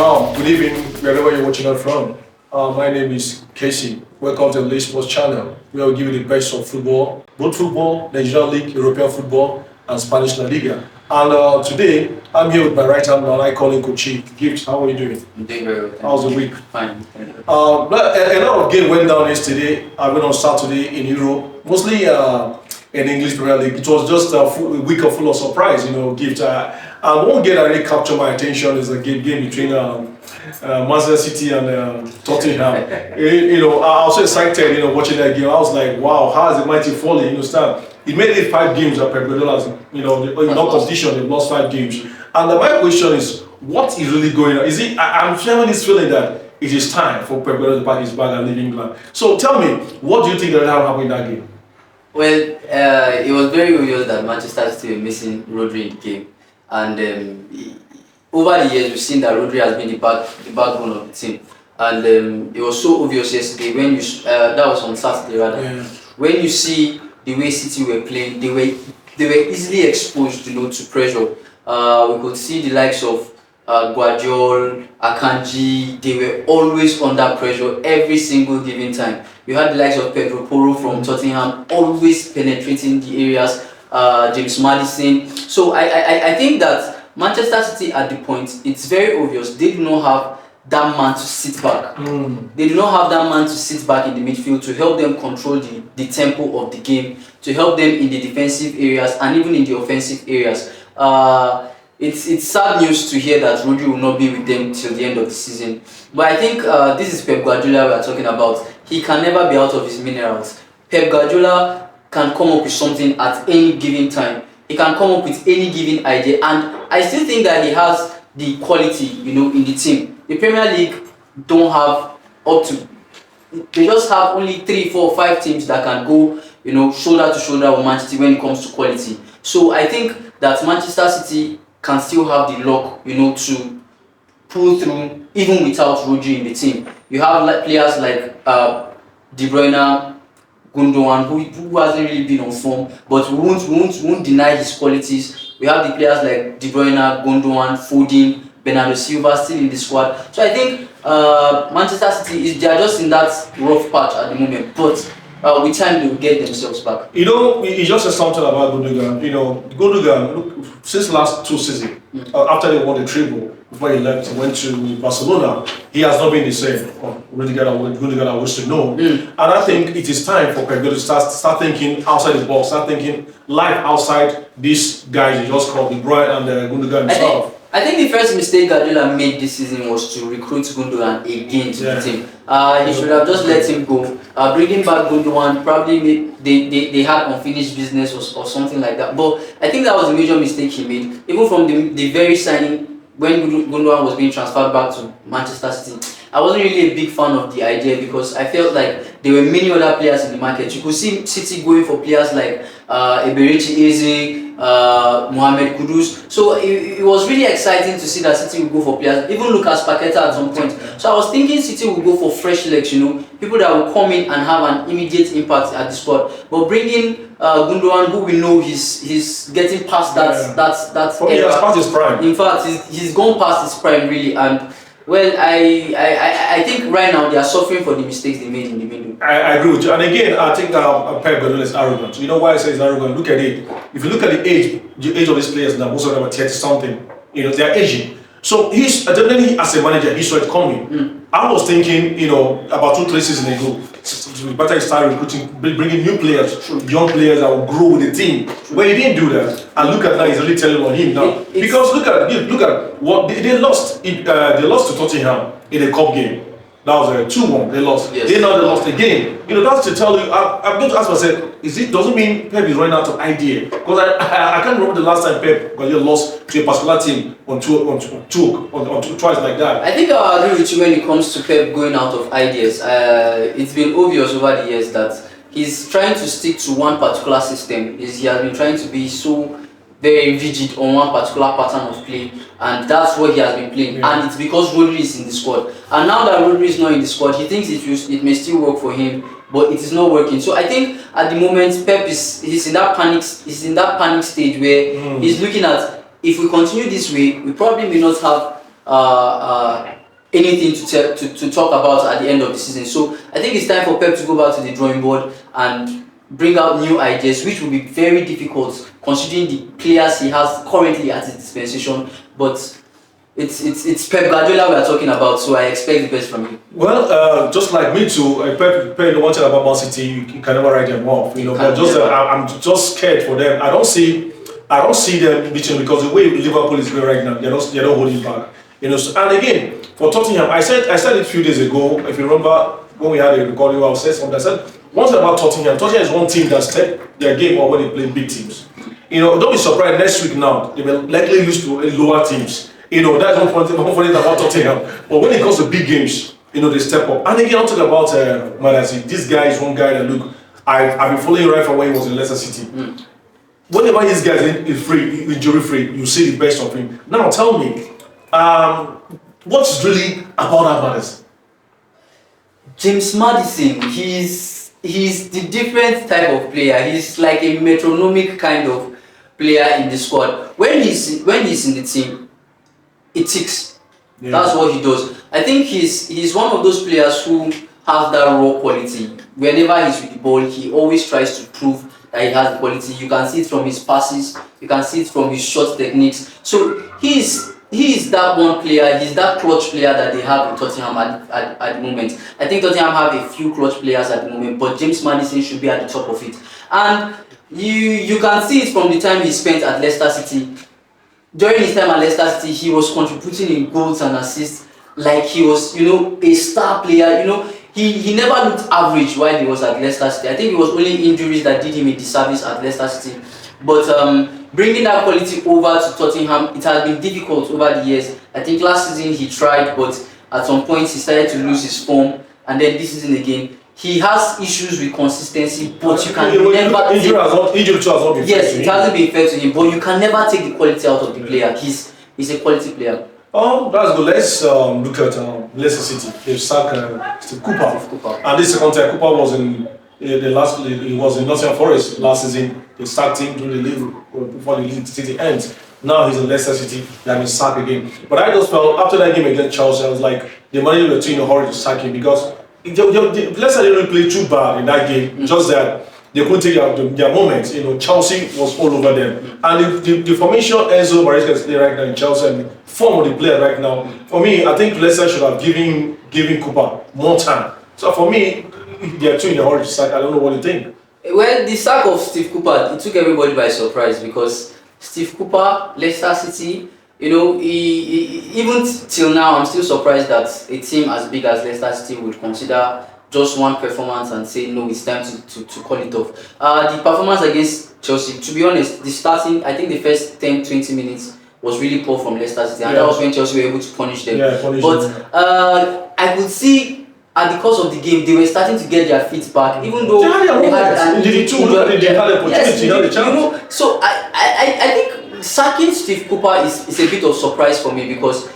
Good evening, wherever you're watching us from. My name is Casey. Welcome to the Lee Sports channel, where we give you the best of football, both football, Nigerian League, European football, and Spanish La Liga. And today, I'm here with my right hand man. I call him Coachy. Gift, how are you doing? I'm doing very well. How's the week? Fine. A lot of games went down yesterday. I went on Saturday in Europe, mostly in English Premier League. It was just a week full of surprise, Gift. One game that really captured my attention is the game between Manchester City and Tottenham. I was so excited, watching that game. I was like, wow, how has the mighty fallen? You understand? It made it 5 games that Pep Guardiola's, no competition. They've lost 5 games. And my question is, what is really going on? I'm having this feeling that it is time for Pep Guardiola to pack his bag and leave England. So tell me, what do you think that happened in that game? Well, it was very obvious that Manchester City were missing Rodri in the game. And over the years, we've seen that Rodri has been the backbone of the team. And it was so obvious yesterday when that was on Saturday rather. Yeah. When you see the way City were playing, they were easily exposed, to pressure. We could see the likes of Guardiola, Akanji. They were always under pressure every single given time. You had the likes of Pedro Porro from Tottenham, always penetrating the areas. James Maddison. So I think that Manchester City at the point, it's very obvious they do not have that man to sit back. They do not have that man to sit back in the midfield to help them control the tempo of the game, to help them in the defensive areas and even in the offensive areas. It's sad news to hear that Rodri will not be with them till the end of the season. But I think this is Pep Guardiola we are talking about. He can never be out of his minerals. Pep Guardiola can come up with something at any given time. He can come up with any given idea, and I still think that he has the quality, in the team. The Premier League don't have they just have only 3, 4, 5 teams that can go, shoulder to shoulder with Manchester when it comes to quality. So I think that Manchester City can still have the luck, to pull through even without Rodri in the team. You have players like De Bruyne, Gundogan, who hasn't really been on form, but we won't deny his qualities. We have the players like De Bruyne, Gundogan, Foden, Bernardo Silva still in the squad. So I think Manchester City they are just in that rough patch at the moment, but with time they will get themselves back. He just said something about Gundogan. Gundogan, since last 2 seasons, after they won the treble, before he left, he went to Barcelona. He has not been the same. Gundogan, I wish to know. And I think it is time for Pep Guardiola to start thinking outside the box, start thinking life outside these guys you just called, De Bruyne and Gundogan himself. I think the first mistake Guardiola made this season was to recruit Gundogan again to the team. He should have just let him go. Bringing back Gundogan, probably they had unfinished business or something like that. But I think that was a major mistake he made. Even from the very signing, when Gundogan was being transferred back to Manchester City, I wasn't really a big fan of the idea because I felt like there were many other players in the market. You could see City going for players like Eberechi Eze, Mohamed Kudus. So it was really exciting to see that City would go for players, even Lucas Paqueta at some point. So I was thinking City would go for fresh legs, people that will come in and have an immediate impact at the squad. But bringing Gundogan, who we know he's getting past that he has passed his prime. In fact, he's gone past his prime really, and well, I think right now they are suffering for the mistakes they made in the middle. I agree with you. And again, I think Pep Guardiola is arrogant. You know why I say he's arrogant? Look at it. If you look at the age of these players now, most of them are 30-something. They are aging. So he's definitely, as a manager, he saw it coming. I was thinking, about 2-3 seasons ago, it's better he started recruiting, bringing new players, young players that will grow with the team. But he didn't do that. And look at now, he's really telling on him now. Because look at what they lost. They lost to Tottenham in a cup game. That was a 2-1. They lost. Yes. They lost again. That's to tell you. I'm going to ask myself: doesn't mean Pep is running out of idea? Because I can't remember the last time Pep lost to a particular team on twice like that. I think I agree with you when it comes to Pep going out of ideas. It's been obvious over the years that he's trying to stick to one particular system. He has been trying to be so very rigid on one particular pattern of play, and that's what he has been playing. And it's because Rodri is in the squad. And now that Rodri is not in the squad, he thinks it may still work for him, but it is not working. So I think at the moment Pep he's in that panic stage where he's looking at, if we continue this way, we probably may not have anything to talk about at the end of the season. So I think it's time for Pep to go back to the drawing board and bring out new ideas, which will be very difficult considering the players he has currently at his dispensation. But it's Pep Guardiola we are talking about, so I expect the best from him. Well, just like me too, Pep, the one thing about Man City, you can never write them off. But just I'm just scared for them. I don't see them beating because the way Liverpool is going right now, they're not holding back. And again, for Tottenham, I said it a few days ago. If you remember when we had a recording, I said something. I said one thing about Tottenham. Tottenham is one team that step their game up when they play big teams. Don't be surprised next week now they will likely lose to lower teams. That's one funny thing about Tottenham. But when it comes to big games, they step up. And again, I'm talking about Madasi. This guy is one guy that look. I've been following right from when he was in Leicester City. Whenever this guy is free, injury free, you see the best of him. Now tell me, what's really about that Madison? James Maddison, he's the different type of player. He's like a metronomic kind of player in the squad. When he's in the team, it ticks. Yeah. That's what he does. I think he's one of those players who have that raw quality. Whenever he's with the ball, he always tries to prove that he has the quality. You can see it from his passes. You can see it from his shot techniques. So he is that one player. He's that clutch player that they have in Tottenham at the moment. I think Tottenham have a few clutch players at the moment, but James Maddison should be at the top of it. And you can see it from the time he spent at Leicester City. During his time at Leicester City, he was contributing in goals and assists like he was, a star player. He never looked average while he was at Leicester City. I think it was only injuries that did him a disservice at Leicester City. But bringing that quality over to Tottenham, it has been difficult over the years. I think last season he tried, but at some point he started to lose his form. And then this season again, he has issues with consistency, but you can never... Injury has not been yes, it hasn't been fair to him, but you can never take the quality out of the player. He's a quality player. That's good. Let's look at Leicester City. They've sacked Steve Cooper. And this second time, Cooper was in he was in Nottingham Forest last season. They sacked him during the league before the league season ends. Now he's in Leicester City. They have been sacked again. But I just felt after that game against Chelsea, I was like, the manager was in a hurry to sack him because Leicester didn't really play too bad in that game. Just that they couldn't take their moments. Chelsea was all over them. And the formation Enzo Maresca is playing right now in Chelsea and the form of the player right now, for me, I think Leicester should have given Cooper more time. So for me, they're too in a hurry to sack. I don't know what you think. Well, the sack of Steve Cooper, it took everybody by surprise because Steve Cooper, Leicester City, even till now, I'm still surprised that a team as big as Leicester City would consider just one performance and say, no, it's time to call it off. The performance against Chelsea, to be honest, I think the first 10-20 minutes was really poor from Leicester City, and that was when Chelsea were able to punish them. I could see at the course of the game, they were starting to get their feet back, even though they had an opportunity. So I think sacking Steve Cooper is a bit of surprise for me because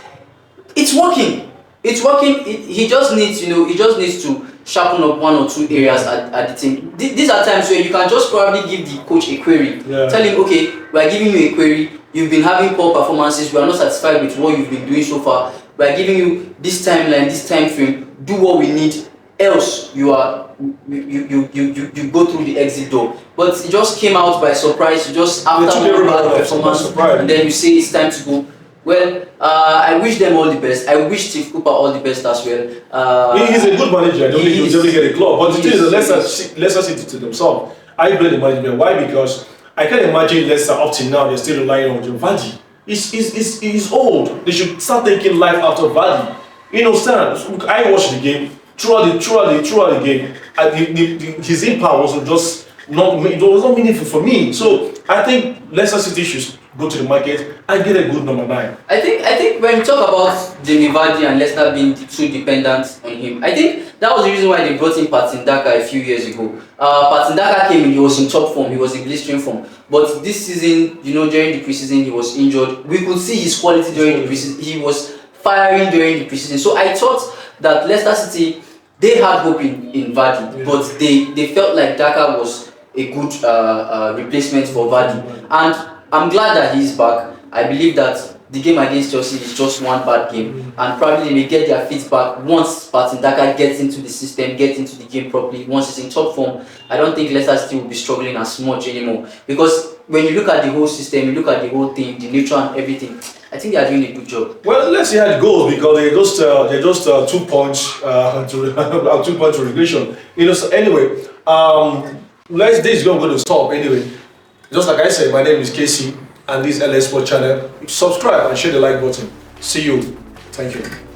it's working. It's working. He just needs to sharpen up one or two areas at the team. These are times where you can just probably give the coach a query. Tell him, okay, we are giving you a query. You've been having poor performances. We are not satisfied with what you've been doing so far. We are giving you this timeline, this time frame. Do what we need. Else, you go through the exit door. But it just came out by surprise. Just after one bad performance, and then you say it's time to go. Well, I wish them all the best. I wish Steve Cooper all the best as well. He's a good manager. I don't think he'll ever get a club. But the thing is, Leicester City to themselves. I blame the management. Why? Because I can't imagine Leicester up till now. They're still relying on Vardy. He's old. They should start taking life out of Vardy. Stan, I watched the game. Throughout the game, his impact was just not meaningful for me. So I think Leicester City should go to the market and get a good number 9. I think when you talk about Jamie Vardy and Leicester being too dependent on him, I think that was the reason why they brought in Patson Daka a few years ago. Patson Daka came in, he was in top form, he was in blistering form. But this season, during the preseason, he was injured. We could see his quality during the preseason. He was firing during the preseason. So I thought that Leicester City, they had hope in Vardy, but they felt like Daka was a good replacement for Vardy. And I'm glad that he's back. I believe that the game against Chelsea is just one bad game, and probably they may get their feet back once Martin Daka gets into the system, gets into the game properly. Once he's in top form, I don't think Leicester City will be struggling as much anymore. Because when you look at the whole system, you look at the whole thing, the nature and everything, I think they are doing a good job. Well, let's see how it goes, because they're just 2 points to 2 points to regression. So anyway, this is going to stop anyway. Just like I said, my name is Casey, and this is LS Sport channel. Subscribe and share the like button. See you. Thank you.